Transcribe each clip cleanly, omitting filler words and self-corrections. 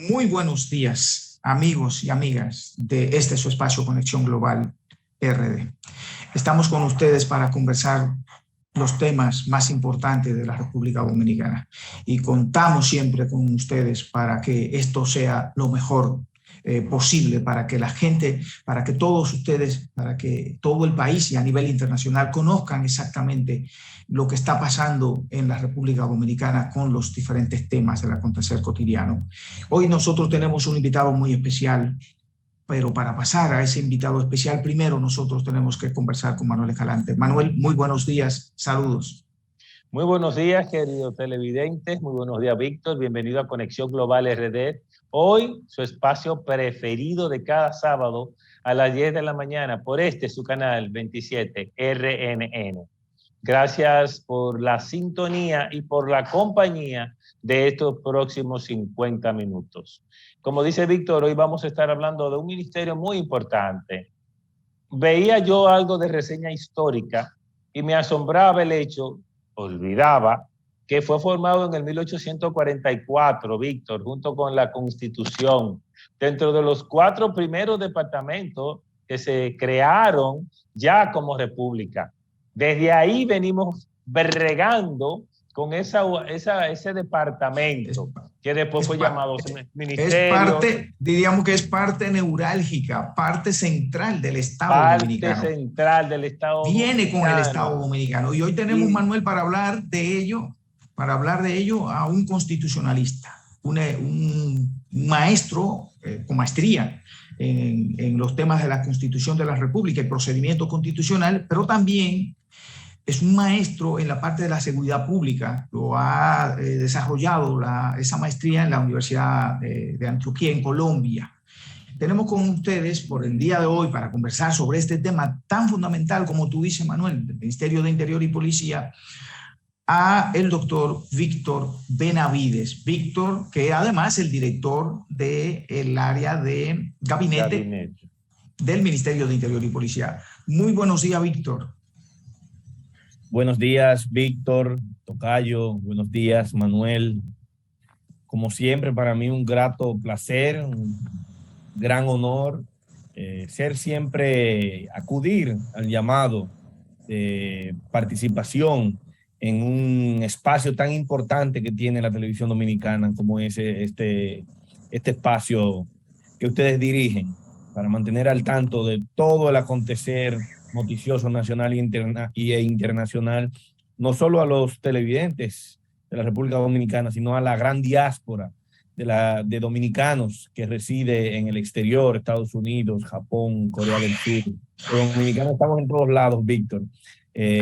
Muy buenos días, amigos y amigas de este su espacio Conexión Global RD. Estamos con ustedes para conversar los temas más importantes de la República Dominicana y contamos siempre con ustedes para que esto sea lo mejor posible, para que la gente, para que todos ustedes, para que todo el país y a nivel internacional conozcan exactamente lo que está pasando en la República Dominicana con los diferentes temas del acontecer cotidiano. Hoy nosotros tenemos un invitado muy especial, pero para pasar a ese invitado especial, primero nosotros tenemos que conversar con Manuel Escalante. Manuel, muy buenos días, saludos. Muy buenos días, queridos televidentes. Muy buenos días, Víctor. Bienvenido a Conexión Global RD. Hoy, su espacio preferido de cada sábado a las 10 de la mañana por su canal 27 RNN. Gracias por la sintonía y por la compañía de estos próximos 50 minutos. Como dice Víctor, hoy vamos a estar hablando de un ministerio muy importante. Veía yo algo de reseña histórica y me asombraba el hecho, olvidaba, que fue formado en el 1844, Víctor, junto con la Constitución, dentro de los 4 primeros departamentos que se crearon ya como república. Desde ahí venimos bregando con ese departamento que después fue llamado ministerio. Diríamos que es parte neurálgica, parte central del Estado dominicano. Parte central del Estado dominicano. Viene con el Estado dominicano. Y hoy tenemos, Manuel, para hablar de ello, a un constitucionalista, un maestro con maestría en los temas de la Constitución de la República y procedimiento constitucional, pero también es un maestro en la parte de la seguridad pública. Lo ha desarrollado esa maestría en la Universidad de Antioquia, en Colombia. Tenemos con ustedes por el día de hoy para conversar sobre este tema tan fundamental, como tú dices, Manuel, del Ministerio de Interior y Policía, a el doctor Víctor Benavides. Víctor, que además es el director del área de gabinete del Ministerio de Interior y Policía. Muy buenos días, Víctor. Buenos días, Víctor, tocayo. Buenos días, Manuel. Como siempre, para mí un grato placer, un gran honor acudir al llamado de participación en un espacio tan importante que tiene la televisión dominicana como es este espacio que ustedes dirigen para mantener al tanto de todo el acontecer noticioso nacional e internacional, no solo a los televidentes de la República Dominicana, sino a la gran diáspora de dominicanos que reside en el exterior, Estados Unidos, Japón, Corea del Sur. Los dominicanos estamos en todos lados, Víctor.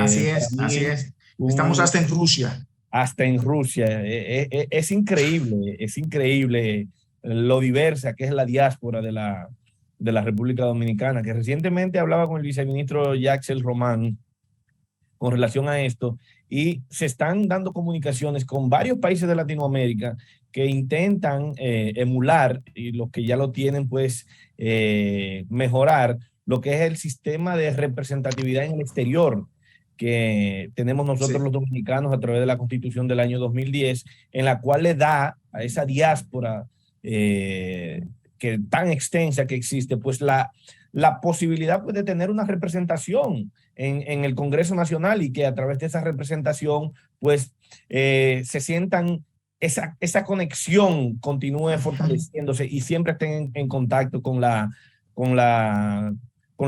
Así es. Estamos hasta en Rusia. Hasta en Rusia. Es increíble lo diversa que es la diáspora de la República Dominicana, que recientemente hablaba con el viceministro Yaxel Román con relación a esto, y se están dando comunicaciones con varios países de Latinoamérica que intentan emular, y los que ya lo tienen, pues mejorar lo que es el sistema de representatividad en el exterior que tenemos nosotros los dominicanos a través de la Constitución del año 2010, en la cual le da a esa diáspora que tan extensa que existe, pues la posibilidad pues, de tener una representación en el Congreso Nacional, y que a través de esa representación pues se sientan esa conexión continúe fortaleciéndose y siempre estén en contacto con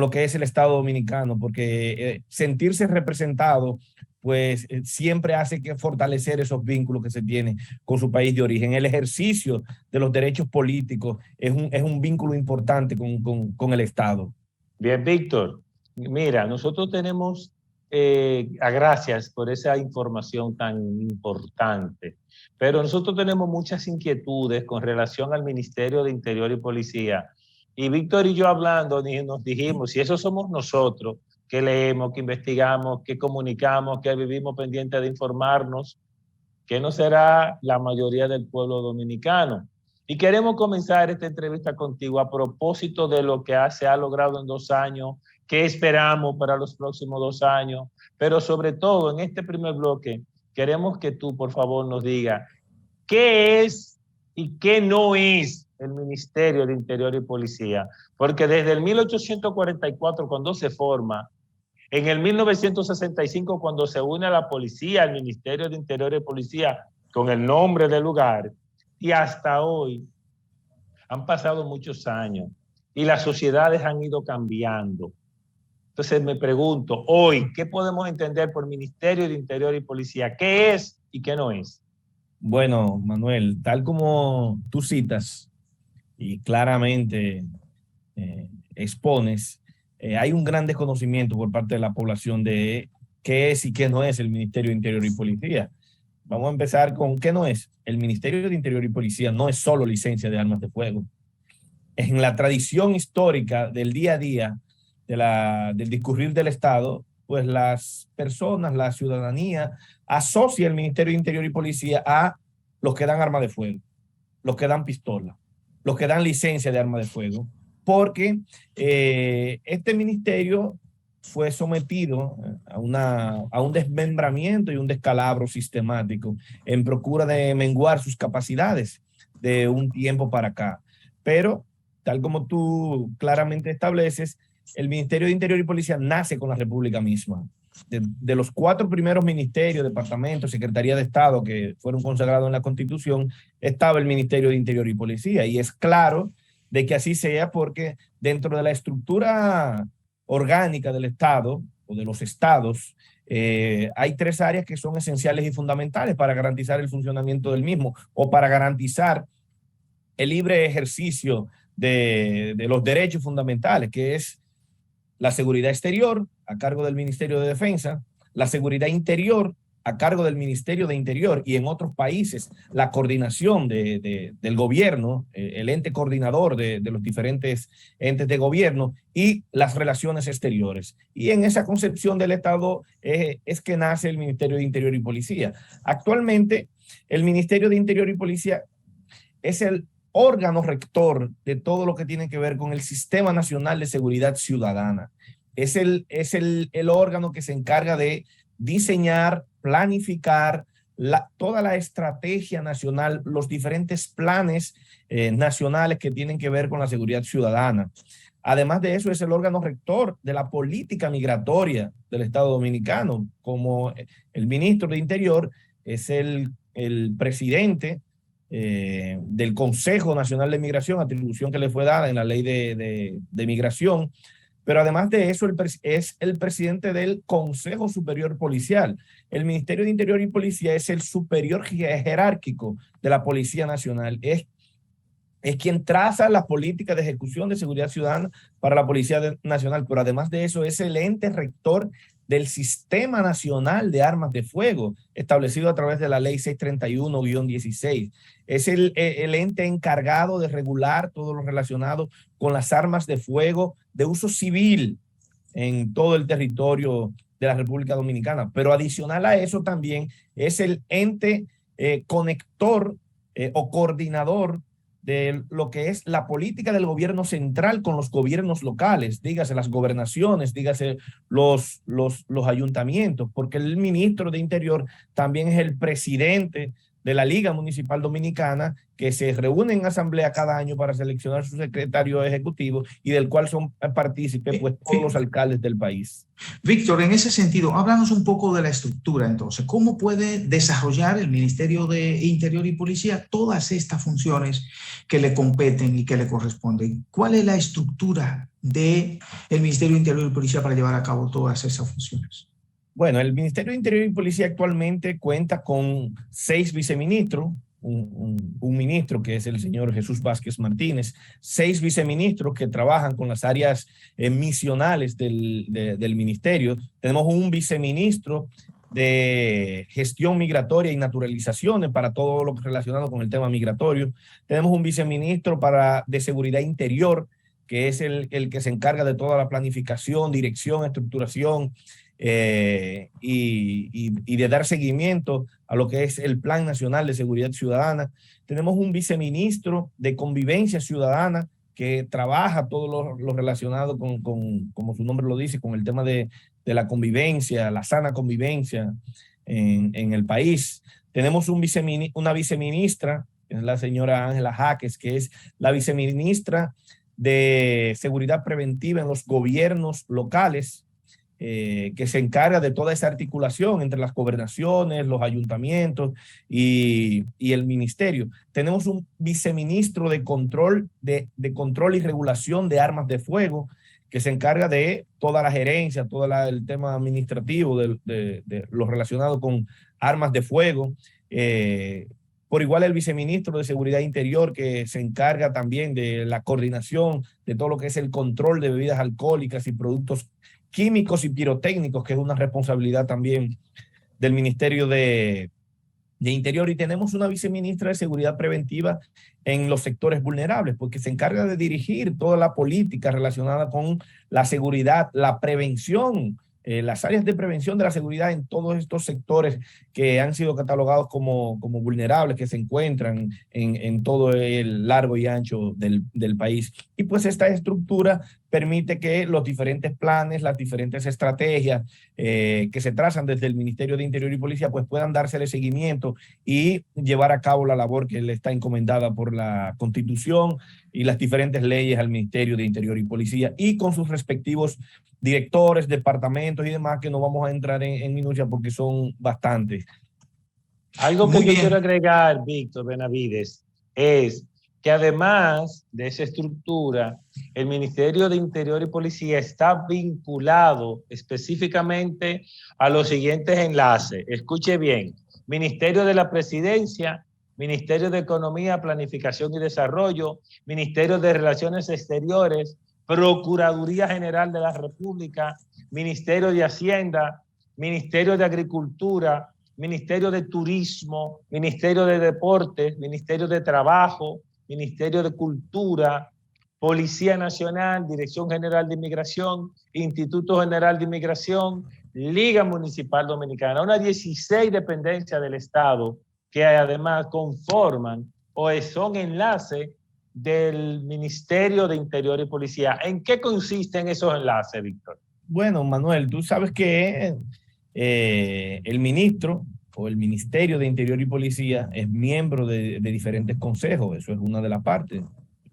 lo que es el Estado dominicano, porque sentirse representado pues siempre hace que fortalecer esos vínculos que se tienen con su país de origen. El ejercicio de los derechos políticos es un vínculo importante con el Estado. Bien, Víctor, mira, nosotros tenemos, gracias por esa información tan importante, pero nosotros tenemos muchas inquietudes con relación al Ministerio de Interior y Policía. Y Víctor y yo hablando nos dijimos, si eso somos nosotros, que leemos, que investigamos, que comunicamos, que vivimos pendientes de informarnos, que no será la mayoría del pueblo dominicano. Y queremos comenzar esta entrevista contigo a propósito de lo que se ha logrado en 2 años, qué esperamos para los próximos 2 años, pero sobre todo en este primer bloque queremos que tú por favor nos digas qué es y qué no es el Ministerio de Interior y Policía? Porque desde el 1844, cuando se forma, en el 1965, cuando se une a la policía, al Ministerio de Interior y Policía, con el nombre del lugar, y hasta hoy, han pasado muchos años y las sociedades han ido cambiando. Entonces me pregunto, hoy, ¿qué podemos entender por Ministerio de Interior y Policía? ¿Qué es y qué no es? Bueno, Manuel, tal como tú citas y claramente expones, hay un gran desconocimiento por parte de la población de qué es y qué no es el Ministerio de Interior y Policía. Vamos a empezar con qué no es. El Ministerio de Interior y Policía no es solo licencia de armas de fuego. En la tradición histórica del día a día, del discurrir del Estado, pues las personas, la ciudadanía, asocia el Ministerio de Interior y Policía a los que dan armas de fuego, los que dan pistola, los que dan licencia de armas de fuego, porque este ministerio fue sometido a un desmembramiento y un descalabro sistemático en procura de menguar sus capacidades de un tiempo para acá. Pero, tal como tú claramente estableces, el Ministerio de Interior y Policía nace con la República misma. De los 4 primeros ministerios, departamentos, Secretaría de Estado que fueron consagrados en la Constitución, estaba el Ministerio de Interior y Policía. Y es claro de que así sea porque dentro de la estructura orgánica del Estado o de los estados, hay 3 áreas que son esenciales y fundamentales para garantizar el funcionamiento del mismo o para garantizar el libre ejercicio de los derechos fundamentales, que es la seguridad exterior a cargo del Ministerio de Defensa, la seguridad interior a cargo del Ministerio de Interior y en otros países la coordinación del gobierno, el ente coordinador de los diferentes entes de gobierno y las relaciones exteriores. Y en esa concepción del Estado es que nace el Ministerio de Interior y Policía. Actualmente el Ministerio de Interior y Policía es el órgano rector de todo lo que tiene que ver con el Sistema Nacional de Seguridad Ciudadana. Es el órgano que se encarga de diseñar, planificar toda la estrategia nacional, los diferentes planes nacionales que tienen que ver con la seguridad ciudadana. Además de eso, es el órgano rector de la política migratoria del Estado Dominicano. Como el ministro de Interior es el presidente del Consejo Nacional de Migración, atribución que le fue dada en la ley de migración, pero además de eso es el presidente del Consejo Superior Policial. El Ministerio de Interior y Policía es el superior jerárquico de la Policía Nacional, es quien traza las políticas de ejecución de seguridad ciudadana para la Policía Nacional, pero además de eso es el ente rector del Sistema Nacional de Armas de Fuego, establecido a través de la Ley 631-16. Es el ente encargado de regular todo lo relacionado con las armas de fuego de uso civil en todo el territorio de la República Dominicana. Pero adicional a eso también es el ente conector o coordinador de lo que es la política del gobierno central con los gobiernos locales, dígase las gobernaciones, dígase los ayuntamientos, porque el ministro de Interior también es el presidente de la Liga Municipal Dominicana, que se reúne en asamblea cada año para seleccionar su secretario ejecutivo y del cual son partícipes pues, todos los alcaldes del país. Víctor, en ese sentido, háblanos un poco de la estructura entonces. ¿Cómo puede desarrollar el Ministerio de Interior y Policía todas estas funciones que le competen y que le corresponden? ¿Cuál es la estructura del Ministerio de Interior y Policía para llevar a cabo todas esas funciones? Bueno, el Ministerio de Interior y Policía actualmente cuenta con 6 viceministros, un ministro que es el señor Jesús Vázquez Martínez, 6 viceministros que trabajan con las áreas misionales del ministerio. Tenemos un viceministro de gestión migratoria y naturalizaciones para todo lo relacionado con el tema migratorio. Tenemos un viceministro de seguridad interior, que es el que se encarga de toda la planificación, dirección, estructuración, y de dar seguimiento a lo que es el Plan Nacional de Seguridad Ciudadana. Tenemos un viceministro de Convivencia Ciudadana que trabaja todo lo relacionado con, como su nombre lo dice, con el tema de la convivencia, la sana convivencia en el país. Tenemos una viceministra es la señora Ángela Jaques, que es la viceministra de Seguridad Preventiva en los gobiernos locales, que se encarga de toda esa articulación entre las gobernaciones, los ayuntamientos y el ministerio. Tenemos un viceministro de control y regulación de armas de fuego, que se encarga de toda la gerencia, todo el tema administrativo de lo relacionado con armas de fuego. Por igual el viceministro de Seguridad Interior, que se encarga también de la coordinación de todo lo que es el control de bebidas alcohólicas y productos químicos y pirotécnicos, que es una responsabilidad también del Ministerio de Interior. Y tenemos una viceministra de Seguridad Preventiva en los sectores vulnerables, porque se encarga de dirigir toda la política relacionada con la seguridad, la prevención, las áreas de prevención de la seguridad en todos estos sectores que han sido catalogados como vulnerables, que se encuentran en todo el largo y ancho del país. Y pues esta estructura permite que los diferentes planes, las diferentes estrategias que se trazan desde el Ministerio de Interior y Policía, pues puedan dársele seguimiento y llevar a cabo la labor que le está encomendada por la Constitución y las diferentes leyes al Ministerio de Interior y Policía, y con sus respectivos directores, departamentos y demás, que no vamos a entrar en minucia porque son bastantes. Algo que yo quiero agregar, Víctor Benavides, es que además de esa estructura, el Ministerio de Interior y Policía está vinculado específicamente a los siguientes enlaces. Escuche bien: Ministerio de la Presidencia, Ministerio de Economía, Planificación y Desarrollo, Ministerio de Relaciones Exteriores, Procuraduría General de la República, Ministerio de Hacienda, Ministerio de Agricultura, Ministerio de Turismo, Ministerio de Deportes, Ministerio de Trabajo, Ministerio de Cultura, Policía Nacional, Dirección General de Inmigración, Instituto General de Inmigración, Liga Municipal Dominicana, unas 16 dependencias del Estado que además conforman o son enlace del Ministerio de Interior y Policía. ¿En qué consisten esos enlaces, Víctor? Bueno, Manuel, tú sabes que el ministro o el Ministerio de Interior y Policía es miembro de diferentes consejos. Eso es una de las partes.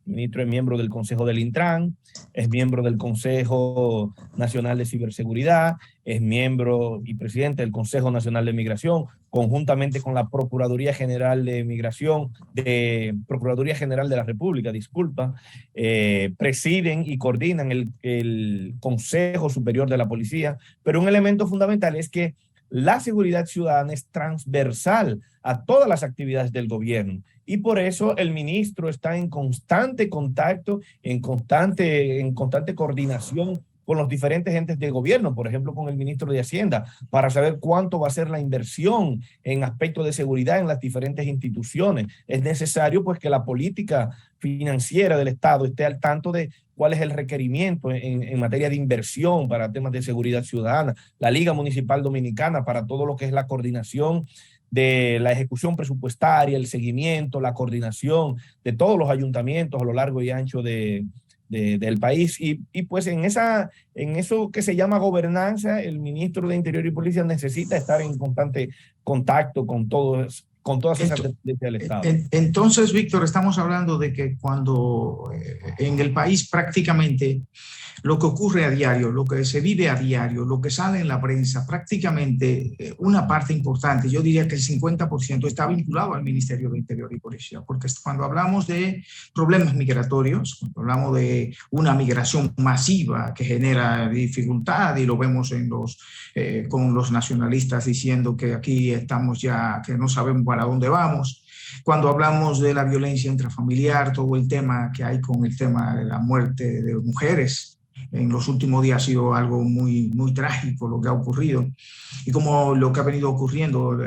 El ministro es miembro del Consejo del Intran, es miembro del Consejo Nacional de Ciberseguridad, es miembro y presidente del Consejo Nacional de Migración, conjuntamente con la Procuraduría General de Migración, Procuraduría General de la República, disculpa, presiden y coordinan el Consejo Superior de la Policía. Pero un elemento fundamental es que la seguridad ciudadana es transversal a todas las actividades del gobierno, y por eso el ministro está en constante contacto, en constante coordinación con los diferentes entes de gobierno, por ejemplo, con el ministro de Hacienda, para saber cuánto va a ser la inversión en aspectos de seguridad en las diferentes instituciones. Es necesario pues que la política financiera del Estado esté al tanto de cuál es el requerimiento en materia de inversión para temas de seguridad ciudadana, la Liga Municipal Dominicana para todo lo que es la coordinación de la ejecución presupuestaria, el seguimiento, la coordinación de todos los ayuntamientos a lo largo y ancho del país. Y pues en eso que se llama gobernanza, el ministro de Interior y Policía necesita estar en constante contacto con todas esas dependencias del Estado. Entonces, Víctor, estamos hablando de que cuando en el país prácticamente lo que ocurre a diario, lo que se vive a diario, lo que sale en la prensa, prácticamente una parte importante, yo diría que el 50% está vinculado al Ministerio de Interior y Policía, porque cuando hablamos de problemas migratorios, cuando hablamos de una migración masiva que genera dificultad, y lo vemos con los nacionalistas diciendo que aquí estamos ya, que no sabemos para dónde vamos. Cuando hablamos de la violencia intrafamiliar, todo el tema que hay con el tema de la muerte de mujeres, en los últimos días ha sido algo muy, muy trágico lo que ha ocurrido. Y como lo que ha venido ocurriendo,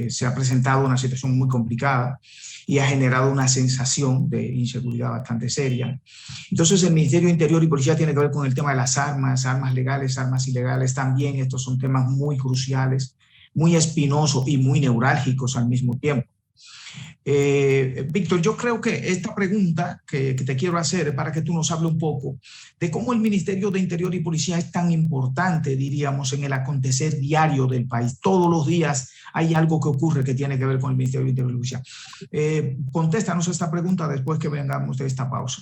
se ha presentado una situación muy complicada y ha generado una sensación de inseguridad bastante seria. Entonces el Ministerio de Interior y Policía tiene que ver con el tema de las armas legales, armas ilegales también. Estos son temas muy cruciales, muy espinosos y muy neurálgicos al mismo tiempo. Víctor, yo creo que esta pregunta que te quiero hacer es para que tú nos hables un poco de cómo el Ministerio de Interior y Policía es tan importante, diríamos, en el acontecer diario del país. Todos los días hay algo que ocurre que tiene que ver con el Ministerio de Interior y Policía. Contéstanos esta pregunta después que vengamos de esta pausa.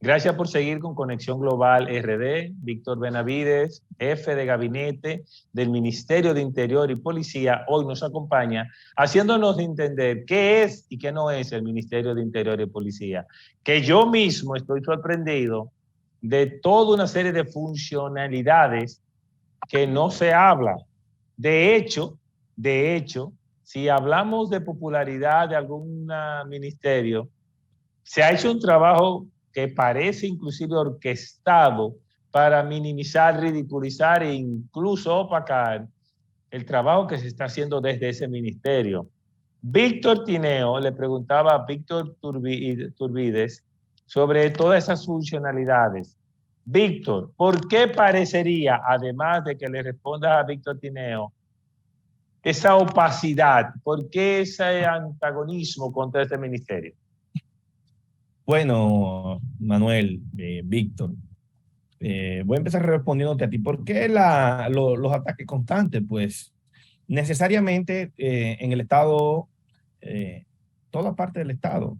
Gracias por seguir con Conexión Global RD. Víctor Benavides, jefe de gabinete del Ministerio de Interior y Policía, hoy nos acompaña haciéndonos entender qué es y qué no es el Ministerio de Interior y Policía. Que yo mismo estoy sorprendido de toda una serie de funcionalidades que no se habla. De hecho, si hablamos de popularidad de algún ministerio, se ha hecho un trabajo que parece inclusive orquestado para minimizar, ridiculizar e incluso opacar el trabajo que se está haciendo desde ese ministerio. Víctor Tineo le preguntaba a Víctor Turbides sobre todas esas funcionalidades. Víctor, ¿por qué parecería, además de que le respondas a Víctor Tineo, esa opacidad? ¿Por qué ese antagonismo contra este ministerio? Bueno, Manuel, Víctor, voy a empezar respondiéndote a ti. ¿Por qué los ataques constantes? Pues necesariamente en el Estado, toda parte del Estado,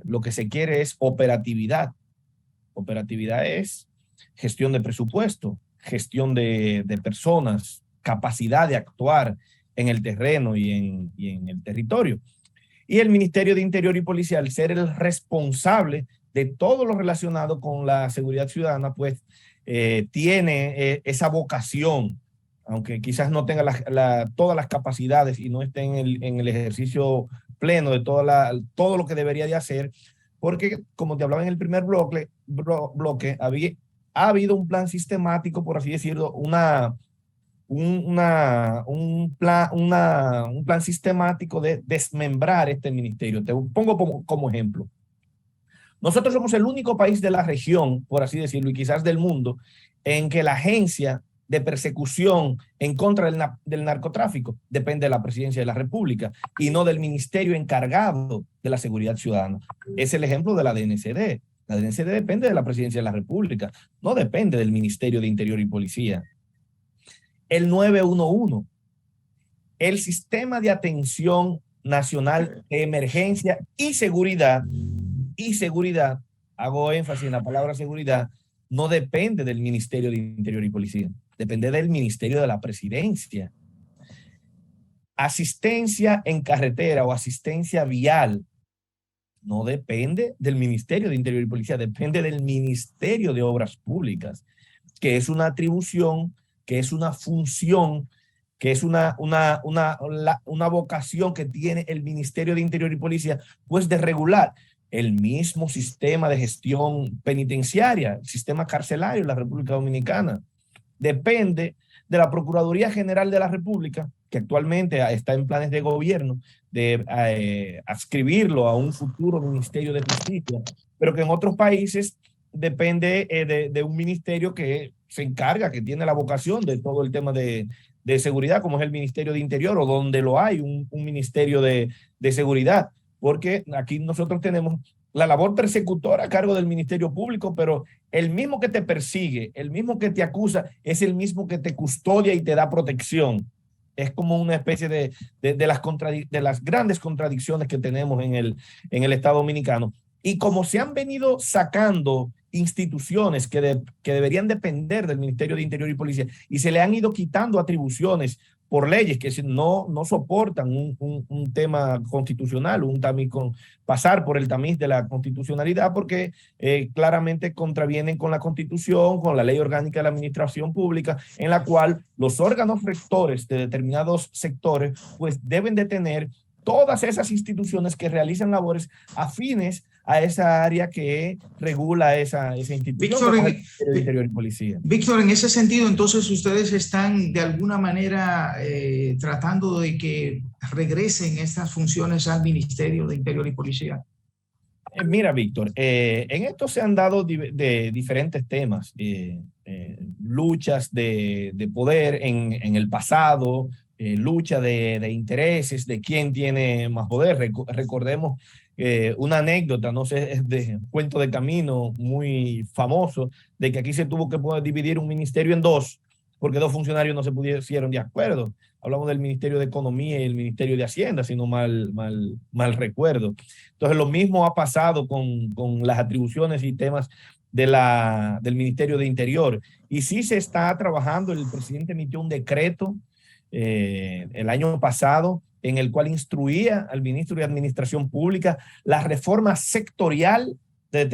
lo que se quiere es operatividad. Operatividad es gestión de presupuesto, gestión de personas, capacidad de actuar en el terreno y en el territorio. Y el Ministerio de Interior y Policía, al ser el responsable de todo lo relacionado con la seguridad ciudadana, pues tiene esa vocación, aunque quizás no tenga todas las capacidades y no esté en el ejercicio pleno de todo lo que debería de hacer, porque como te hablaba en el primer bloque ha habido un plan sistemático, por así decirlo, un plan sistemático de desmembrar este ministerio. Te pongo como ejemplo. Nosotros somos el único país de la región, por así decirlo, y quizás del mundo, en que la agencia de persecución en contra del narcotráfico depende de la Presidencia de la República y no del ministerio encargado de la seguridad ciudadana. Es el ejemplo de la DNCD. La DNCD depende de la Presidencia de la República, no depende del Ministerio de Interior y Policía. El 911, el Sistema de Atención Nacional de Emergencia y Seguridad, hago énfasis en la palabra seguridad, no depende del Ministerio de Interior y Policía, depende del Ministerio de la Presidencia. Asistencia en carretera o asistencia vial no depende del Ministerio de Interior y Policía, depende del Ministerio de Obras Públicas, que es una atribución, que es una función, que es una vocación que tiene el Ministerio de Interior y Policía, pues de regular el mismo sistema de gestión penitenciaria, el sistema carcelario en la República Dominicana. Depende de la Procuraduría General de la República, que actualmente está en planes de gobierno, de adscribirlo a un futuro Ministerio de Justicia, pero que en otros países depende de un ministerio que se encarga, que tiene la vocación de todo el tema de seguridad, como es el Ministerio de Interior, o donde lo hay, un ministerio de seguridad, porque aquí nosotros tenemos la labor persecutora a cargo del Ministerio Público, pero el mismo que te persigue, el mismo que te acusa, es el mismo que te custodia y te da protección. Es como una especie de las grandes contradicciones que tenemos en el Estado Dominicano. Y como se han venido sacando instituciones que deberían depender del Ministerio de Interior y Policía y se le han ido quitando atribuciones por leyes que no soportan un tema constitucional, pasar por el tamiz de la constitucionalidad, porque claramente contravienen con la Constitución, con la Ley Orgánica de la Administración Pública, en la cual los órganos rectores de determinados sectores pues deben de tener todas esas instituciones que realizan labores afines a esa área que regula esa institución. Víctor, el Interior y Policía. Víctor, en ese sentido, entonces ustedes están de alguna manera tratando de que regresen estas funciones al Ministerio de Interior y Policía. Mira, Víctor, en esto se han dado de diferentes temas, luchas de poder en el pasado, lucha de intereses, de quién tiene más poder. Recordemos una anécdota, no sé, es de cuento de camino muy famoso, de que aquí se tuvo que poder dividir un ministerio en dos, porque dos funcionarios no se pusieron de acuerdo. Hablamos del Ministerio de Economía y el Ministerio de Hacienda, si no mal recuerdo. Entonces, lo mismo ha pasado con las atribuciones y temas del Ministerio de Interior. Y sí se está trabajando, el presidente emitió un decreto el año pasado en el cual instruía al ministro de Administración Pública la reforma sectorial de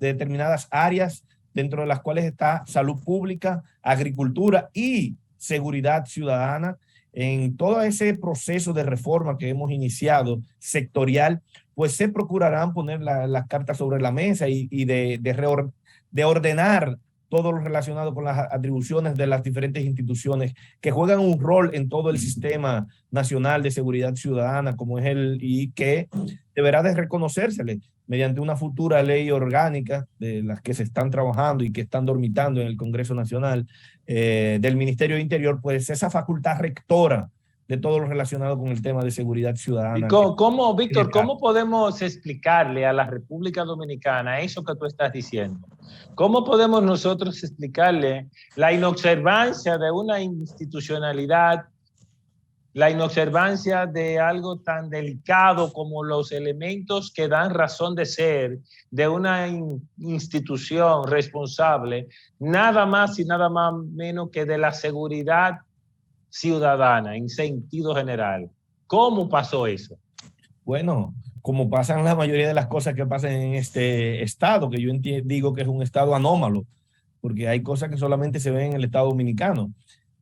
determinadas áreas, dentro de las cuales está salud pública, agricultura y seguridad ciudadana. En todo ese proceso de reforma que hemos iniciado sectorial, pues se procurarán poner las cartas sobre la mesa y de ordenar todo lo relacionado con las atribuciones de las diferentes instituciones que juegan un rol en todo el sistema nacional de seguridad ciudadana, como es y que deberá de reconocérsele mediante una futura ley orgánica de las que se están trabajando y que están dormitando en el Congreso Nacional del Ministerio de Interior, pues esa facultad rectora de todo lo relacionado con el tema de seguridad ciudadana. ¿Y Víctor, cómo podemos explicarle a la República Dominicana eso que tú estás diciendo? ¿Cómo podemos nosotros explicarle la inobservancia de una institucionalidad, la inobservancia de algo tan delicado como los elementos que dan razón de ser de una institución responsable, nada más y nada más menos que de la seguridad ciudadana en sentido general? ¿Cómo pasó eso? Bueno, como pasan la mayoría de las cosas que pasan en este estado, que yo digo que es un estado anómalo, porque hay cosas que solamente se ven en el estado dominicano,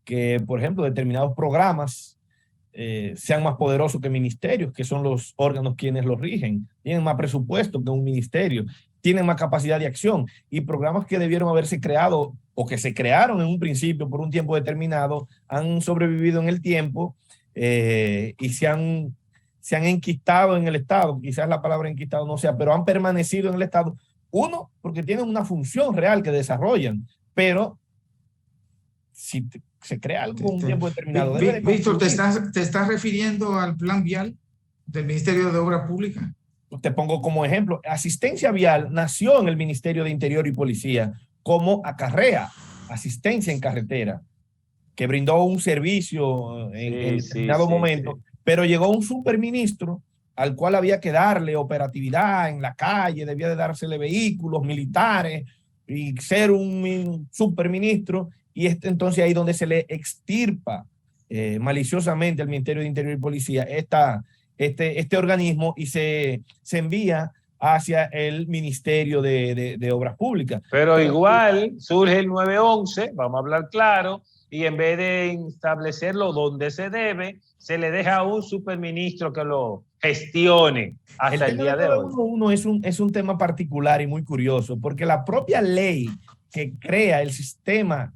que por ejemplo determinados programas sean más poderosos que ministerios, que son los órganos quienes los rigen, tienen más presupuesto que un ministerio, tienen más capacidad de acción, y programas que debieron haberse creado o que se crearon en un principio por un tiempo determinado han sobrevivido en el tiempo y se han enquistado en el Estado. Quizás la palabra enquistado no sea, pero han permanecido en el Estado. Uno, porque tienen una función real que desarrollan, pero si se crea algo en un tiempo determinado. Víctor, ¿te estás refiriendo al plan vial del Ministerio de Obras Públicas? Te pongo como ejemplo, asistencia vial nació en el Ministerio de Interior y Policía como acarrea, asistencia en carretera, que brindó un servicio en determinado momento, pero llegó un superministro al cual había que darle operatividad en la calle, debía de dársele vehículos militares y ser un superministro, y entonces ahí donde se le extirpa maliciosamente al Ministerio de Interior y Policía este organismo y se envía hacia el Ministerio de Obras Públicas. Pero igual surge el 911, vamos a hablar claro, y en vez de establecerlo donde se debe, se le deja a un superministro que lo gestione hasta el día de hoy. El 911 es un tema particular y muy curioso, porque la propia ley que crea el sistema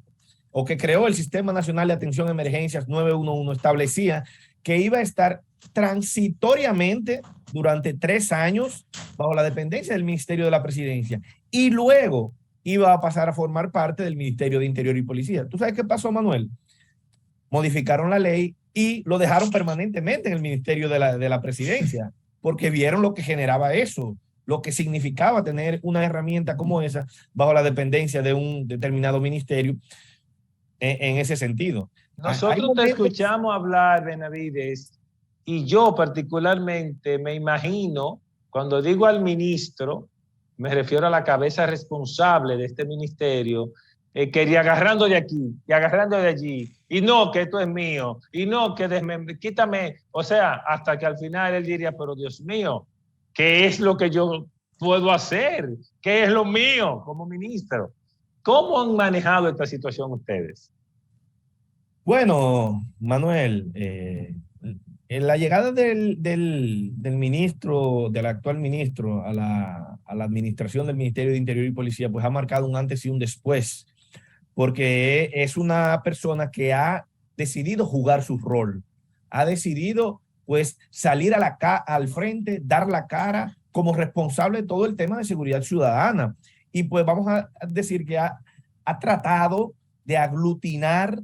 o que creó el Sistema Nacional de Atención a Emergencias 911 establecía que iba a estar transitoriamente durante 3 años bajo la dependencia del Ministerio de la Presidencia y luego iba a pasar a formar parte del Ministerio de Interior y Policía. ¿Tú sabes qué pasó, Manuel? Modificaron la ley y lo dejaron permanentemente en el Ministerio de la Presidencia, porque vieron lo que generaba eso, lo que significaba tener una herramienta como esa bajo la dependencia de un determinado ministerio en ese sentido. Nosotros te escuchamos hablar, Benavides, y yo particularmente me imagino, cuando digo al ministro, me refiero a la cabeza responsable de este ministerio, que y agarrando de aquí, y agarrando de allí, y no, que esto es mío, y no, que quítame, o sea, hasta que al final él diría, pero Dios mío, ¿qué es lo que yo puedo hacer? ¿Qué es lo mío como ministro? ¿Cómo han manejado esta situación ustedes? Bueno, Manuel, En la llegada del ministro, del actual ministro a la administración del Ministerio de Interior y Policía, pues ha marcado un antes y un después, porque es una persona que ha decidido jugar su rol, ha decidido pues salir al frente, dar la cara como responsable de todo el tema de seguridad ciudadana. Y pues vamos a decir que ha tratado de aglutinar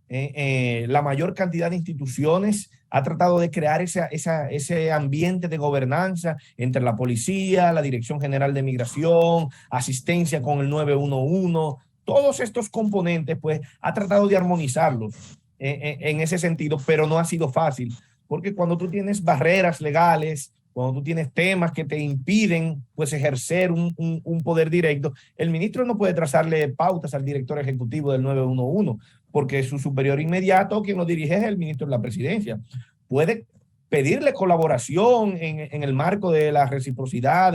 la mayor cantidad de instituciones, ha tratado de crear ese ambiente de gobernanza entre la policía, la Dirección General de Migración, asistencia con el 911, todos estos componentes, pues ha tratado de armonizarlos en ese sentido, pero no ha sido fácil, porque cuando tú tienes barreras legales, cuando tú tienes temas que te impiden pues ejercer un poder directo, el ministro no puede trazarle pautas al director ejecutivo del 911, porque su superior inmediato, quien lo dirige, es el ministro de la presidencia. Puede pedirle colaboración en el marco de la reciprocidad,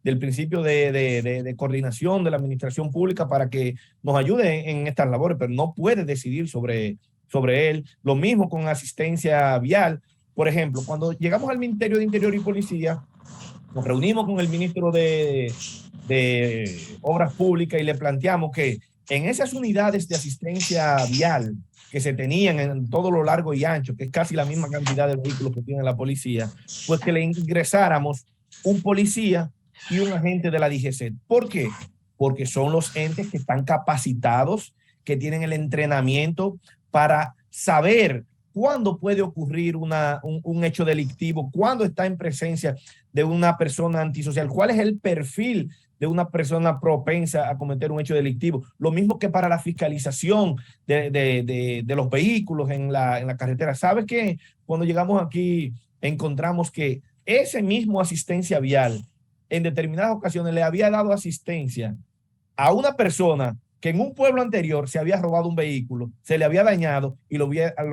del principio de coordinación de la administración pública para que nos ayude en estas labores, pero no puede decidir sobre él. Lo mismo con asistencia vial. Por ejemplo, cuando llegamos al Ministerio de Interior y Policía, nos reunimos con el ministro de Obras Públicas y le planteamos que en esas unidades de asistencia vial que se tenían en todo lo largo y ancho, que es casi la misma cantidad de vehículos que tiene la policía, pues que le ingresáramos un policía y un agente de la DGCET. ¿Por qué? Porque son los entes que están capacitados, que tienen el entrenamiento para saber cuándo puede ocurrir un hecho delictivo, cuándo está en presencia de una persona antisocial, cuál es el perfil de una persona propensa a cometer un hecho delictivo. Lo mismo que para la fiscalización de los vehículos en la carretera. ¿Sabes qué? Cuando llegamos aquí encontramos que ese mismo asistencia vial en determinadas ocasiones le había dado asistencia a una persona que en un pueblo anterior se había robado un vehículo, se le había dañado y lo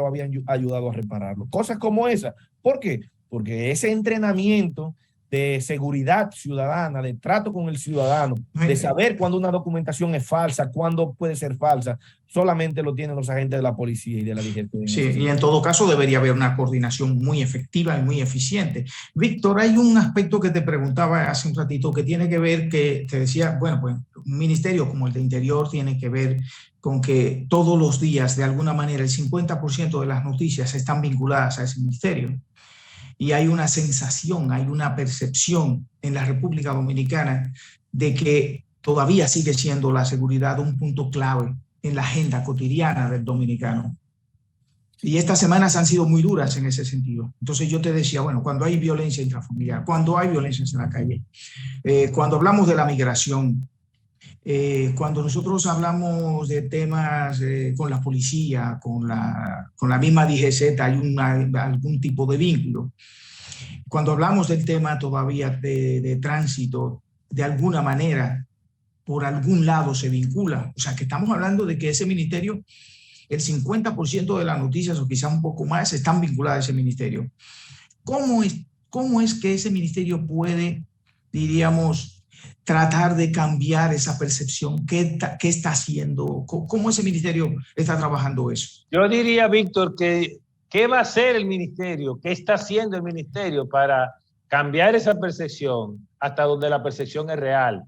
habían ayudado a repararlo. Cosas como esa. ¿Por qué? Porque ese entrenamiento de seguridad ciudadana, de trato con el ciudadano, de saber cuándo una documentación es falsa, cuándo puede ser falsa, solamente lo tienen los agentes de la policía y de la DGCET. Sí, y en todo caso debería haber una coordinación muy efectiva y muy eficiente. Víctor, hay un aspecto que te preguntaba hace un ratito que tiene que ver, que te decía, bueno, pues un ministerio como el de Interior tiene que ver con que todos los días, de alguna manera, el 50% de las noticias están vinculadas a ese ministerio. Y hay una sensación, hay una percepción en la República Dominicana de que todavía sigue siendo la seguridad un punto clave en la agenda cotidiana del dominicano. Y estas semanas han sido muy duras en ese sentido. Entonces yo te decía, bueno, cuando hay violencia intrafamiliar, cuando hay violencia en la calle, cuando hablamos de la migración, cuando nosotros hablamos de temas con la policía, con la misma DGCET, hay algún tipo de vínculo. Cuando hablamos del tema todavía de tránsito, de alguna manera, por algún lado se vincula. O sea, que estamos hablando de que ese ministerio, el 50% de las noticias, o quizá un poco más, están vinculadas a ese ministerio. ¿Cómo es que ese ministerio puede, diríamos, tratar de cambiar esa percepción? ¿Qué está haciendo? ¿Cómo ese ministerio está trabajando eso? Yo diría, Víctor, que ¿qué va a hacer el ministerio? ¿Qué está haciendo el ministerio para cambiar esa percepción hasta donde la percepción es real?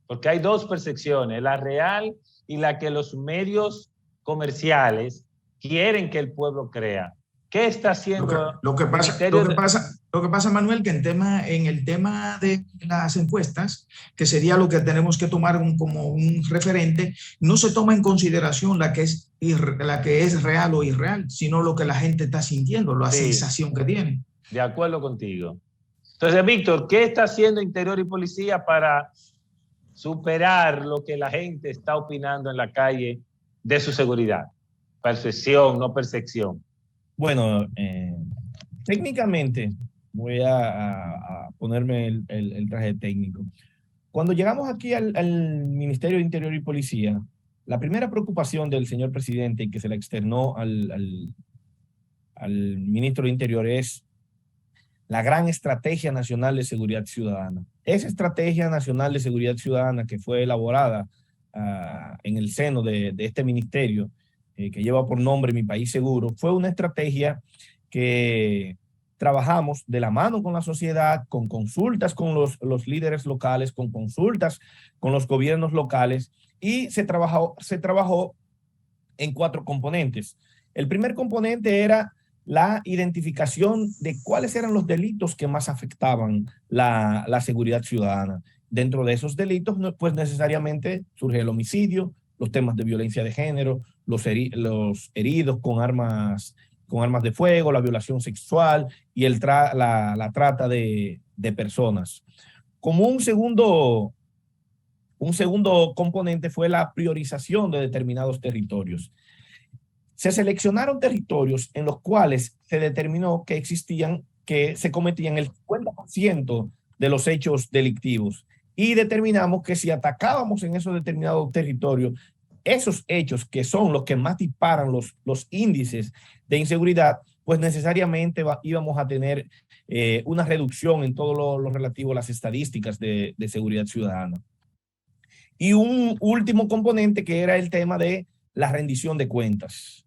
Porque hay dos percepciones, la real y la que los medios comerciales quieren que el pueblo crea. ¿Qué está haciendo lo que pasa, Manuel, que en el tema de las encuestas, que sería lo que tenemos que tomar como un referente, no se toma en consideración la que es real o irreal, sino lo que la gente está sintiendo, la sensación que tiene. De acuerdo contigo. Entonces, Víctor, ¿qué está haciendo Interior y Policía para superar lo que la gente está opinando en la calle de su seguridad? Percepción, no percepción. Bueno, técnicamente, voy a ponerme el traje técnico. Cuando llegamos aquí al Ministerio de Interior y Policía, la primera preocupación del señor presidente y que se le externó al ministro de Interior es la gran Estrategia Nacional de Seguridad Ciudadana. Esa Estrategia Nacional de Seguridad Ciudadana que fue elaborada en el seno de este ministerio, que lleva por nombre Mi País Seguro, fue una estrategia que trabajamos de la mano con la sociedad, con consultas con los líderes locales, con consultas con los gobiernos locales, y se trabajó en 4 componentes. El primer componente era la identificación de cuáles eran los delitos que más afectaban la seguridad ciudadana. Dentro de esos delitos, pues necesariamente surge el homicidio, los temas de violencia de género, los heridos con armas de fuego, la violación sexual y la trata de personas. Como un segundo componente fue la priorización de determinados territorios. Se seleccionaron territorios en los cuales se determinó que se cometían el 50% de los hechos delictivos, y determinamos que si atacábamos en esos determinados territorios, esos hechos que son los que más disparan los índices de inseguridad, pues necesariamente íbamos a tener una reducción en todo lo relativo a las estadísticas de seguridad ciudadana. Y un último componente que era el tema de la rendición de cuentas.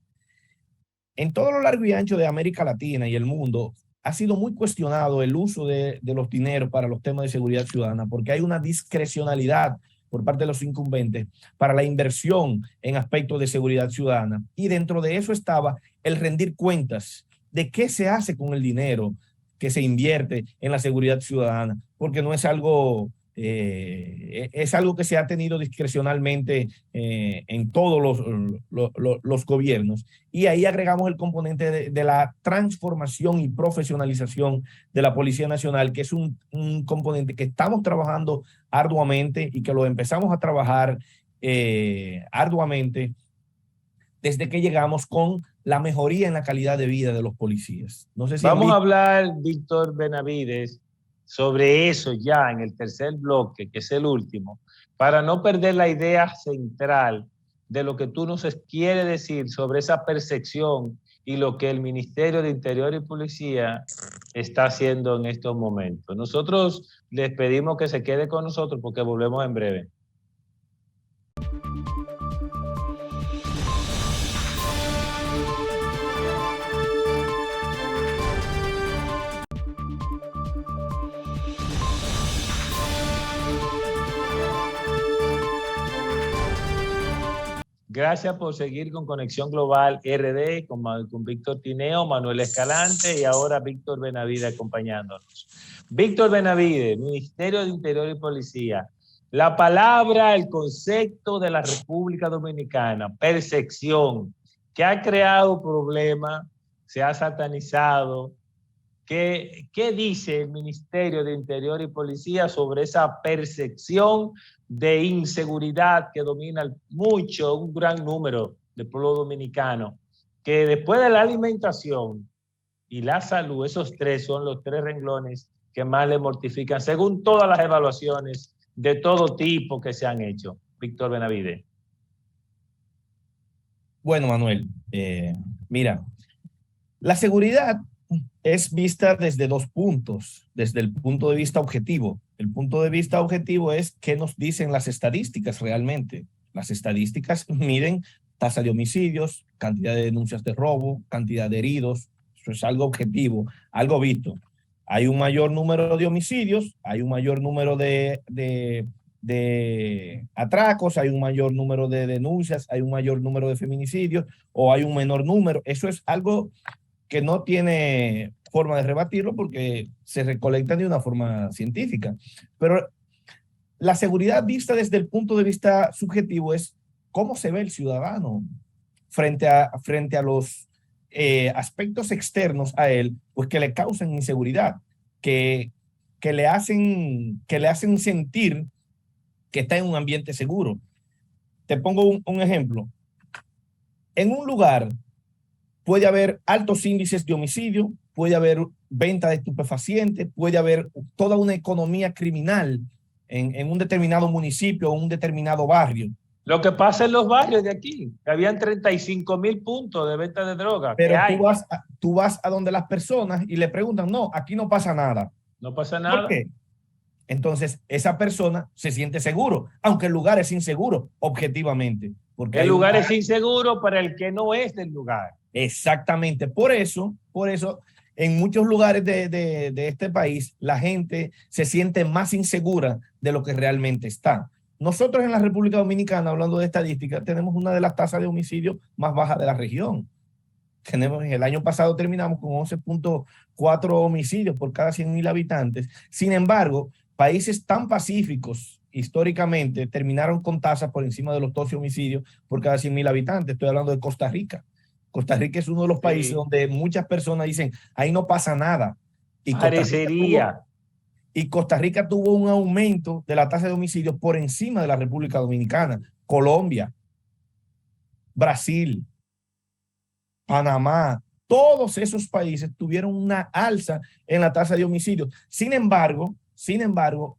En todo lo largo y ancho de América Latina y el mundo ha sido muy cuestionado el uso de los dineros para los temas de seguridad ciudadana, porque hay una discrecionalidad por parte de los incumbentes para la inversión en aspectos de seguridad ciudadana. Y dentro de eso estaba el rendir cuentas de qué se hace con el dinero que se invierte en la seguridad ciudadana, porque no es algo... es algo que se ha tenido discrecionalmente en todos los gobiernos, y ahí agregamos el componente de la transformación y profesionalización de la Policía Nacional, que es un componente que estamos trabajando arduamente y que lo empezamos a trabajar arduamente desde que llegamos, con la mejoría en la calidad de vida de los policías. No sé si vamos a hablar, Víctor Benavides, sobre eso ya en el tercer bloque, que es el último, para no perder la idea central de lo que tú nos quieres decir sobre esa percepción y lo que el Ministerio de Interior y Policía está haciendo en estos momentos. Nosotros les pedimos que se quede con nosotros porque volvemos en breve. Gracias por seguir con Conexión Global RD, con Víctor Tineo, Manuel Escalante y ahora Víctor Benavides acompañándonos. Víctor Benavides, Ministerio de Interior y Policía. La palabra, el concepto de la República Dominicana, percepción, que ha creado problemas, se ha satanizado. ¿Qué dice el Ministerio de Interior y Policía sobre esa percepción de inseguridad que domina mucho, un gran número del pueblo dominicano, que después de la alimentación y la salud, esos 3 son los 3 renglones que más le mortifican, según todas las evaluaciones de todo tipo que se han hecho? Víctor Benavides. Bueno, Manuel, mira, la seguridad es vista desde 2 puntos, desde el punto de vista objetivo. El punto de vista objetivo es qué nos dicen las estadísticas realmente. Las estadísticas miden tasa de homicidios, cantidad de denuncias de robo, cantidad de heridos. Eso es algo objetivo, algo visto. Hay un mayor número de homicidios, hay un mayor número de atracos, hay un mayor número de denuncias, hay un mayor número de feminicidios o hay un menor número. Eso es algo que no tiene forma de rebatirlo porque se recolectan de una forma científica. Pero la seguridad vista desde el punto de vista subjetivo es cómo se ve el ciudadano frente a los aspectos externos a él, pues que le causan inseguridad, que le hacen sentir que está en un ambiente seguro. Te pongo un ejemplo. En un lugar puede haber altos índices de homicidio, puede haber venta de estupefacientes, puede haber toda una economía criminal en un determinado municipio o un determinado barrio. Lo que pasa en los barrios de aquí, que habían 35,000 puntos de venta de droga. Pero tú vas a donde las personas y le preguntan, no, aquí no pasa nada. No pasa nada. ¿Por qué? Entonces, esa persona se siente seguro, aunque el lugar es inseguro, objetivamente. Porque el lugar es inseguro para el que no es del lugar. Exactamente. Por eso, en muchos lugares de este país, la gente se siente más insegura de lo que realmente está. Nosotros en la República Dominicana, hablando de estadística, tenemos una de las tasas de homicidio más bajas de la región. El año pasado terminamos con 11.4 homicidios por cada 100.000 habitantes. Sin embargo, países tan pacíficos históricamente terminaron con tasas por encima de los 12 homicidios por cada 100.000 habitantes. Estoy hablando de Costa Rica. Costa Rica es uno de los países donde muchas personas dicen, ahí no pasa nada. Y Costa Rica tuvo un aumento de la tasa de homicidios por encima de la República Dominicana, Colombia, Brasil, Panamá. Todos esos países tuvieron una alza en la tasa de homicidios. Sin embargo,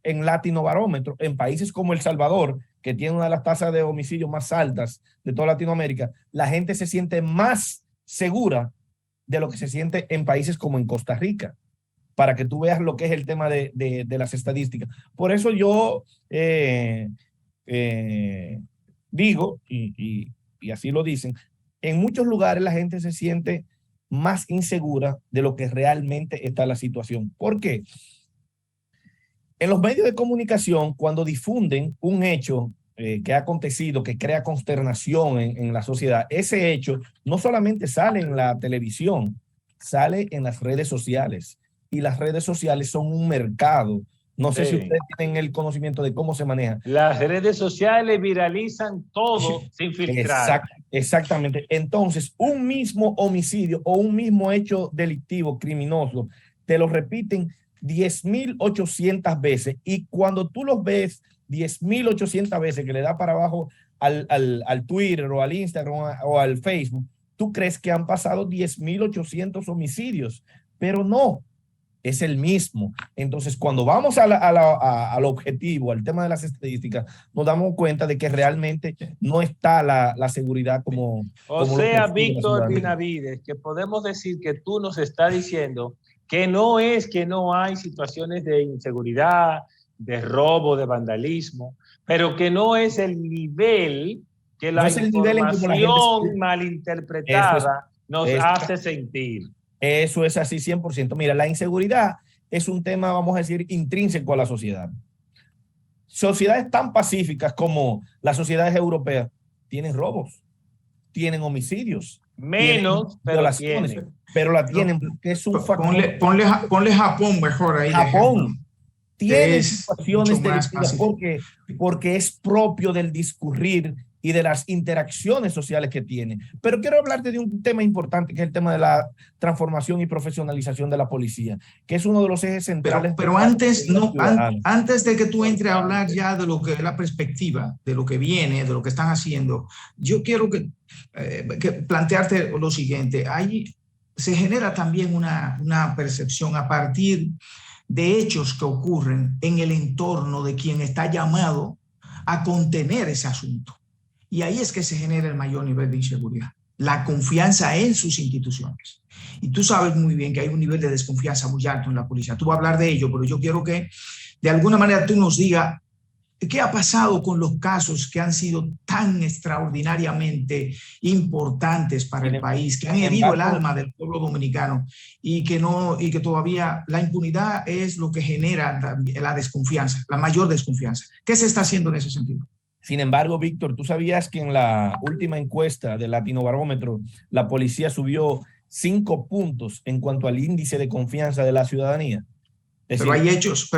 en Latinobarómetro, en países como El Salvador, que tiene una de las tasas de homicidio más altas de toda Latinoamérica, la gente se siente más segura de lo que se siente en países como en Costa Rica, para que tú veas lo que es el tema de las estadísticas. Por eso yo digo, y así lo dicen, en muchos lugares la gente se siente más insegura de lo que realmente está la situación. ¿Por qué? En los medios de comunicación, cuando difunden un hecho que ha acontecido, que crea consternación en la sociedad, ese hecho no solamente sale en la televisión, sale en las redes sociales. Y las redes sociales son un mercado. No sé si ustedes tienen el conocimiento de cómo se maneja. Las redes sociales viralizan todo sin filtrar. Exactamente. Entonces, un mismo homicidio o un mismo hecho delictivo, criminoso, te lo repiten 10.800 veces. Y cuando tú los ves 10.800 veces, que le da para abajo al Twitter o al Instagram o al Facebook, tú crees que han pasado 10.800 homicidios, pero no. Es el mismo. Entonces, cuando vamos al objetivo, al tema de las estadísticas, nos damos cuenta de que realmente no está la seguridad como... O sea, Víctor Benavides, que podemos decir que tú nos estás diciendo que no es que no hay situaciones de inseguridad, de robo, de vandalismo, pero que no es el nivel que la información malinterpretada nos hace sentir. Eso es así 100%. Mira, la inseguridad es un tema, vamos a decir, intrínseco a la sociedad. Sociedades tan pacíficas como las sociedades europeas tienen robos, tienen homicidios, menos, tienen violaciones, pero la tienen porque es un factor. Ponle Japón mejor ahí. Japón tiene situaciones delictivas porque es propio del discurrir y de las interacciones sociales que tiene. Pero quiero hablarte de un tema importante, que es el tema de la transformación y profesionalización de la policía, que es uno de los ejes centrales. Pero antes de que tú entres a hablar ya de lo que es la perspectiva, de lo que viene, de lo que están haciendo, yo quiero que plantearte lo siguiente. Ahí se genera también una percepción a partir de hechos que ocurren en el entorno de quien está llamado a contener ese asunto. Y ahí es que se genera el mayor nivel de inseguridad, la confianza en sus instituciones. Y tú sabes muy bien que hay un nivel de desconfianza muy alto en la policía. Tú vas a hablar de ello, pero yo quiero que de alguna manera tú nos digas qué ha pasado con los casos que han sido tan extraordinariamente importantes para el país, que han herido el alma del pueblo dominicano y que todavía la impunidad es lo que genera la desconfianza, la mayor desconfianza. ¿Qué se está haciendo en ese sentido? Sin embargo, Víctor, ¿tú sabías que en la última encuesta del Latinobarómetro la policía subió 5 puntos en cuanto al índice de confianza de la ciudadanía? Pero hay hechos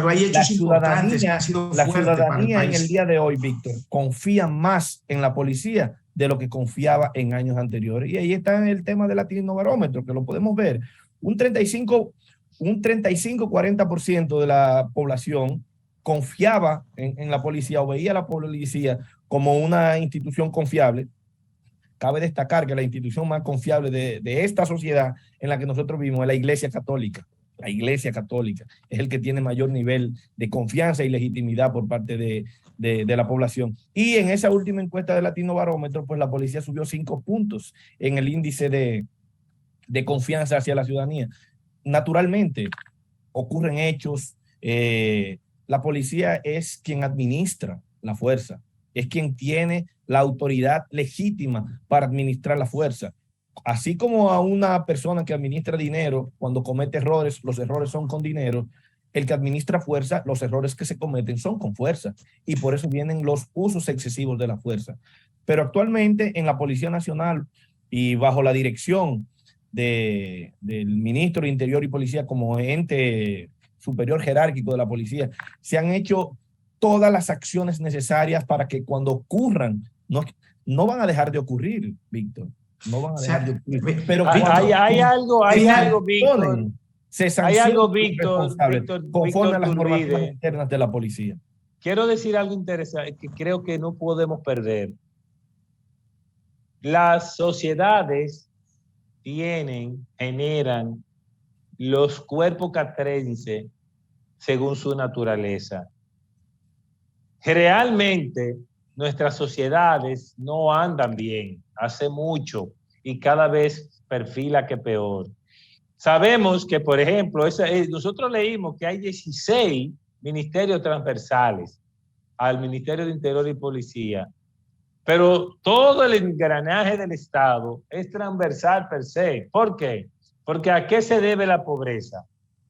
importantes que han sido fuertes para el país. La ciudadanía en el día de hoy, Víctor, confía más en la policía de lo que confiaba en años anteriores. Y ahí está el tema del Latinobarómetro, que lo podemos ver. Un 35-40% de la población confiaba en la policía o veía a la policía como una institución confiable. Cabe destacar que la institución más confiable de esta sociedad en la que nosotros vivimos es la Iglesia Católica. La Iglesia Católica es el que tiene mayor nivel de confianza y legitimidad por parte de la población. Y en esa última encuesta de Latinobarómetro, pues la policía subió 5 puntos en el índice de confianza hacia la ciudadanía. Naturalmente, ocurren hechos. La policía es quien administra la fuerza, es quien tiene la autoridad legítima para administrar la fuerza. así como a una persona que administra dinero, cuando comete errores, los errores son con dinero, el que administra fuerza, los errores que se cometen son con fuerza. Y por eso vienen los usos excesivos de la fuerza. Pero actualmente en la Policía Nacional y bajo la dirección del ministro de Interior y Policía como ente superior jerárquico de la policía, se han hecho todas las acciones necesarias para que cuando ocurran, no van a dejar de ocurrir, Víctor. No van a dejar de ocurrir. Pero hay algo, Víctor. Hay algo, Víctor, conforme a las normativas internas de la policía. Quiero decir algo interesante que creo que no podemos perder. Las sociedades generan los cuerpos castrenses según su naturaleza. Realmente nuestras sociedades no andan bien, hace mucho, y cada vez perfila que peor. Sabemos que, por ejemplo, nosotros leímos que hay 16 ministerios transversales al Ministerio de Interior y Policía, pero todo el engranaje del Estado es transversal per se. ¿Por qué? Porque ¿a qué se debe la pobreza?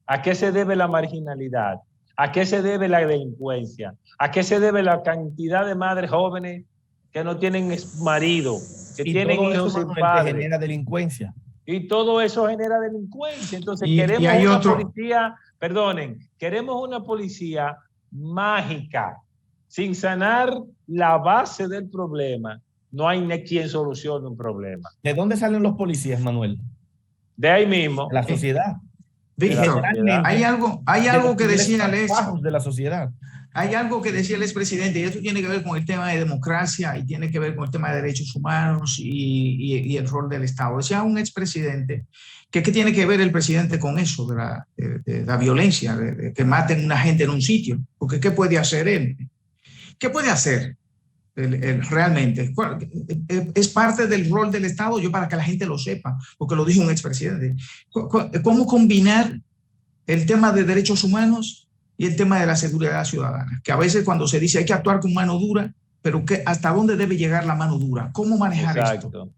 ¿A qué se debe la marginalidad? ¿A qué se debe la delincuencia? ¿A qué se debe la cantidad de madres jóvenes que no tienen marido, que tienen hijos sin padre? Genera delincuencia. Y todo eso genera delincuencia. Entonces queremos queremos una policía mágica, sin sanar la base del problema. No hay ni quien solucione un problema. ¿De dónde salen los policías, Manuel? De ahí mismo. La sociedad. Víctor, hay algo que decía de la sociedad. Hay algo que decía el expresidente, y esto tiene que ver con el tema de democracia y tiene que ver con el tema de derechos humanos y el rol del Estado. Decía un expresidente que qué tiene que ver el presidente con eso, de la violencia, de que maten a una gente en un sitio, porque ¿qué puede hacer él? ¿Qué puede hacer él realmente? Es parte del rol del Estado, yo para que la gente lo sepa, porque lo dijo un expresidente. ¿Cómo combinar el tema de derechos humanos y el tema de la seguridad ciudadana? Que a veces cuando se dice hay que actuar con mano dura, pero ¿hasta dónde debe llegar la mano dura? ¿Cómo manejar esto?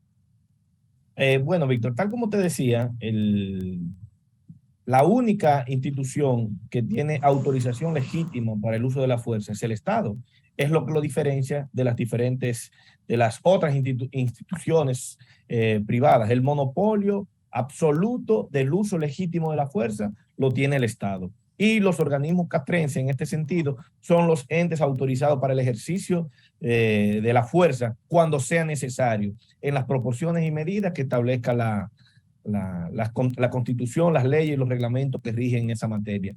Bueno, Víctor, tal como te decía, la única institución que tiene autorización legítima para el uso de la fuerza es el Estado. Es lo que lo diferencia de las otras instituciones privadas. El monopolio absoluto del uso legítimo de la fuerza lo tiene el Estado. Y los organismos castrenses, en este sentido, son los entes autorizados para el ejercicio de la fuerza cuando sea necesario, en las proporciones y medidas que establezca la Constitución, las leyes y los reglamentos que rigen esa materia.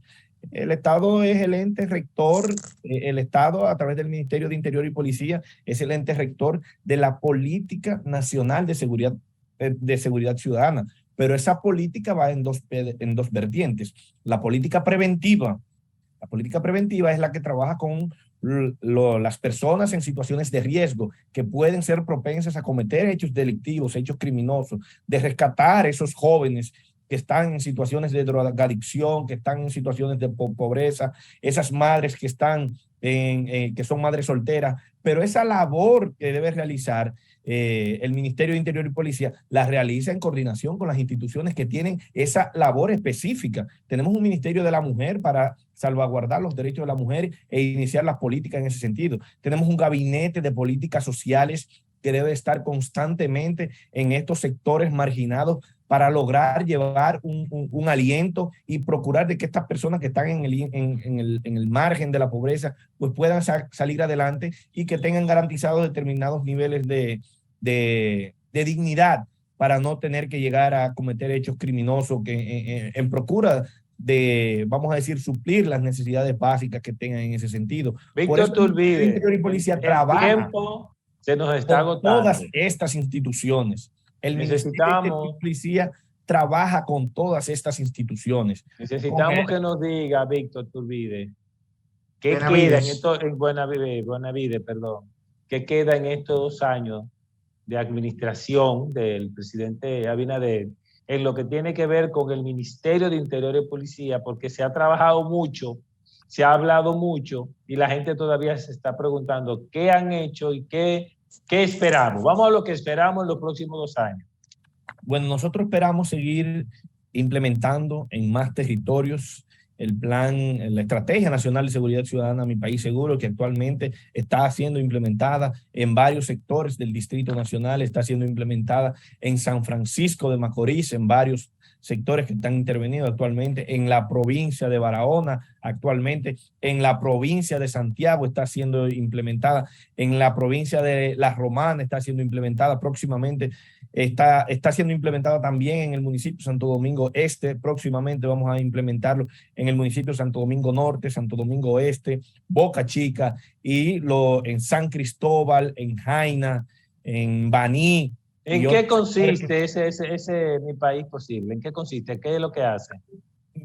El Estado es el ente rector, el Estado a través del Ministerio de Interior y Policía es el ente rector de la Política Nacional de Seguridad Ciudadana. Pero esa política va en dos vertientes. La política preventiva es la que trabaja con las personas en situaciones de riesgo que pueden ser propensas a cometer hechos delictivos, hechos criminosos, de rescatar a esos jóvenes que están en situaciones de drogadicción, que están en situaciones de pobreza, esas madres que son madres solteras, pero esa labor que debe realizar el Ministerio de Interior y Policía la realiza en coordinación con las instituciones que tienen esa labor específica. Tenemos un Ministerio de la Mujer para salvaguardar los derechos de la mujer e iniciar las políticas en ese sentido. Tenemos un gabinete de políticas sociales que debe estar constantemente en estos sectores marginados para lograr llevar un aliento y procurar de que estas personas que están en el margen de la pobreza pues puedan salir adelante y que tengan garantizados determinados niveles de dignidad para no tener que llegar a cometer hechos criminosos en procura de, vamos a decir, suplir las necesidades básicas que tengan en ese sentido. Víctor Turbide, el Interior y Policía trabaja tiempo se nos está agotando. Todas estas instituciones. El Ministerio de Policía trabaja con todas estas instituciones. Necesitamos que nos diga, Víctor Turbide, ¿qué queda en Buenavide, perdón? ¿Qué queda en estos 2 años de administración del presidente Abinader en lo que tiene que ver con el Ministerio de Interior y Policía? Porque se ha trabajado mucho, se ha hablado mucho y la gente todavía se está preguntando qué han hecho y qué esperamos. Vamos a lo que esperamos en los próximos 2 años. Bueno, nosotros esperamos seguir implementando en más territorios el plan, la Estrategia Nacional de Seguridad Ciudadana, Mi País Seguro, que actualmente está siendo implementada en varios sectores del Distrito Nacional, está siendo implementada en San Francisco de Macorís, en varios sectores que están intervenidos actualmente, en la provincia de Barahona, actualmente en la provincia de Santiago está siendo implementada, en la provincia de La Romana está siendo implementada, próximamente está siendo implementada también en el municipio de Santo Domingo Este, próximamente vamos a implementarlo en el municipio de Santo Domingo Norte, Santo Domingo Este, Boca Chica y en San Cristóbal, en Jaina, en Baní. ¿En qué consiste ese Mi País Posible? ¿En qué consiste? ¿Qué es lo que hace?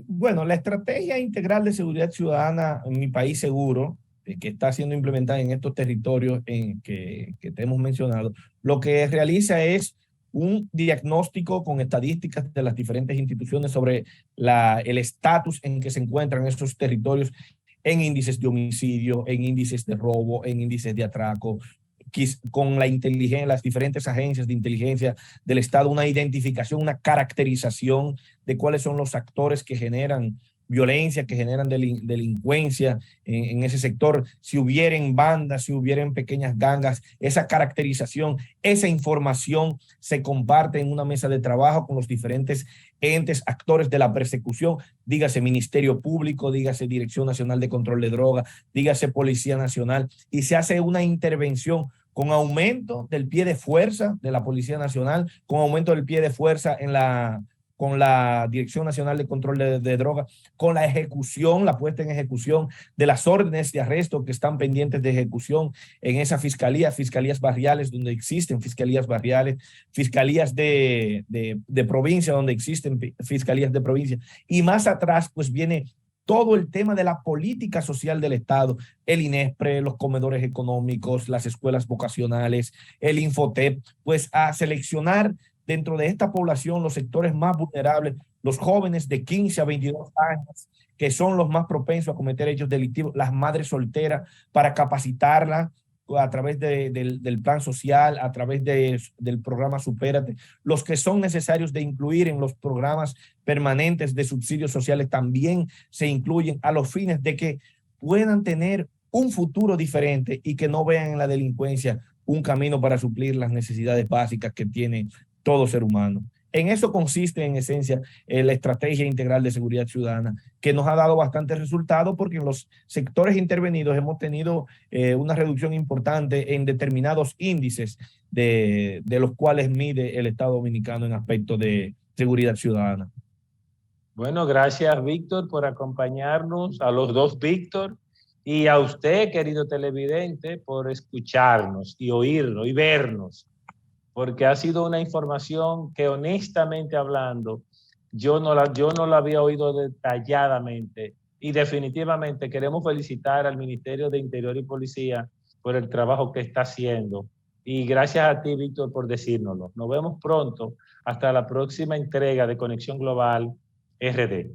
Bueno, la Estrategia Integral de Seguridad Ciudadana en Mi País Seguro, que está siendo implementada en estos territorios que te hemos mencionado, lo que realiza es un diagnóstico con estadísticas de las diferentes instituciones sobre el estatus en que se encuentran esos territorios en índices de homicidio, en índices de robo, en índices de atraco, con la inteligencia, las diferentes agencias de inteligencia del Estado, una identificación, una caracterización de cuáles son los actores que generan violencia, que generan delincuencia en ese sector, si hubieran bandas, si hubieran pequeñas gangas, esa caracterización, esa información se comparte en una mesa de trabajo con los diferentes entes, actores de la persecución, dígase Ministerio Público, dígase Dirección Nacional de Control de Drogas, dígase Policía Nacional, y se hace una intervención con aumento del pie de fuerza de la Policía Nacional, con aumento del pie de fuerza con la Dirección Nacional de Control de Drogas, con la ejecución, la puesta en ejecución de las órdenes de arresto que están pendientes de ejecución en esa fiscalía, fiscalías barriales donde existen fiscalías barriales, fiscalías de provincia donde existen fiscalías de provincia. Y más atrás, pues viene todo el tema de la política social del Estado, el INESPRE, los comedores económicos, las escuelas vocacionales, el Infotep, pues a seleccionar dentro de esta población los sectores más vulnerables, los jóvenes de 15 a 22 años, que son los más propensos a cometer hechos delictivos, las madres solteras, para capacitarlas a través del plan social, a través del programa Supérate, los que son necesarios de incluir en los programas permanentes de subsidios sociales también se incluyen a los fines de que puedan tener un futuro diferente y que no vean en la delincuencia un camino para suplir las necesidades básicas que tiene todo ser humano. En eso consiste, en esencia, la Estrategia Integral de Seguridad Ciudadana, que nos ha dado bastantes resultados porque en los sectores intervenidos hemos tenido una reducción importante en determinados índices de los cuales mide el Estado Dominicano en aspecto de seguridad ciudadana. Bueno, gracias, Víctor, por acompañarnos, a los dos Víctor, y a usted, querido televidente, por escucharnos y oírnos y vernos, porque ha sido una información que, honestamente hablando, yo no la había oído detalladamente, y definitivamente queremos felicitar al Ministerio de Interior y Policía por el trabajo que está haciendo, y gracias a ti, Víctor, por decírnoslo. Nos vemos pronto, hasta la próxima entrega de Conexión Global RD.